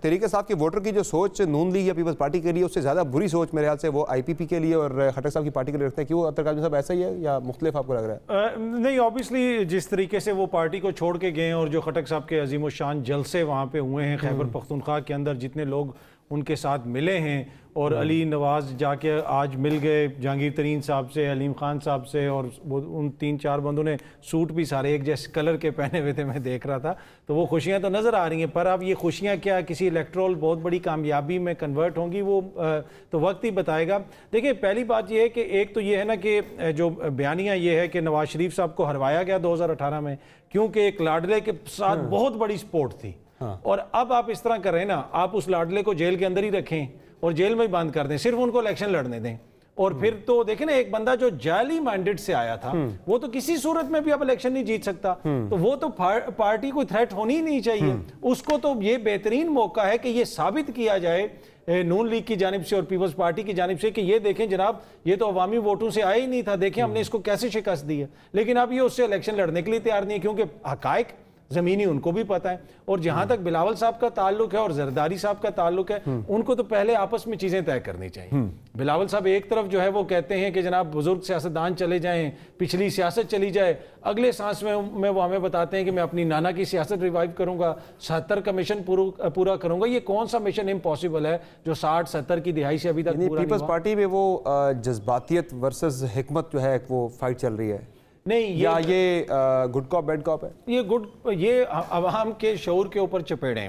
तहरीक साहब के वोटर की जो सोच नून लीग या पीपल्स पार्टी के लिए उससे ज़्यादा बुरी सोच मेरे ख्याल से वो IPP के लिए और खट्टर साहब की पार्टी के लिए रखते हैं। क्यों अतर काज़मी साहब ऐसा ही है या मुख्तलिफ आपको लग रहा है? नहीं, ऑब्वियसली जिस तरीके से वो पार्टी को छोड़ के गए और जो खट्टर साहब के अजीम शान जलसे वहाँ पे हुए हैं खैबर पख्तूनख्वा के अंदर, जितने लोग उनके साथ मिले हैं और अली नवाज जाके आज मिल गए जहांगीर तरीन साहब से, अलीम खान साहब से, और वो उन 3-4 बंदों ने सूट भी सारे एक जैसे कलर के पहने हुए थे, मैं देख रहा था। तो वो खुशियां तो नज़र आ रही हैं, पर अब ये खुशियां क्या किसी इलेक्ट्रोल बहुत बड़ी कामयाबी में कन्वर्ट होंगी वो तो वक्त ही बताएगा। देखिए, पहली बात ये है कि एक तो ये है ना कि जो बयानिया ये है कि नवाज शरीफ साहब को हरवाया गया 2018 में, क्योंकि एक लाडले के साथ बहुत बड़ी सपोर्ट थी। और अब आप इस तरह कर रहे हैं ना, आप उस लाडले को जेल के अंदर ही रखें और जेल में ही बंद कर दें, सिर्फ उनको इलेक्शन लड़ने दें। और फिर तो देखें ना, एक बंदा जो जाली मैंडेट से आया था वो तो किसी सूरत में भी अब इलेक्शन नहीं जीत सकता, तो वो तो पार्टी को थ्रेट होनी ही नहीं चाहिए। उसको तो ये बेहतरीन मौका है कि ये साबित किया जाए नून लीग की जानिब से और पीपल्स पार्टी की जानिब से कि ये देखें जनाब, ये तो अवामी वोटों से आया ही नहीं था, देखें हमने इसको कैसे शिकस्त दी है। लेकिन अब ये उससे इलेक्शन लड़ने के लिए तैयार नहीं है, क्योंकि हकायक ज़मीनी उनको भी पता है। और जहां तक बिलावल साहब का ताल्लुक है और जरदारी साहब का ताल्लुक है, उनको तो पहले आपस में चीज़ें तय करनी चाहिए। बिलावल साहब एक तरफ जो है वो कहते हैं कि जनाब बुजुर्ग सियासतदान चले जाएं, पिछली सियासत चली जाए, अगले सांस में वो हमें बताते हैं कि मैं अपनी नाना की सियासत रिवाइव करूंगा, 77 का मिशन पूरा करूंगा। ये कौन सा मिशन इम्पॉसिबल है जो 60-70 की दिहाई से अभी तक पूरा? पीपल्स पार्टी में वो जज्बातियत वर्सेस हिकमत जो है वो फाइट चल रही है नहीं, ये गुड कॉप बैड कॉप है? ये अवाम के शऊर के ऊपर चपेड़े हैं।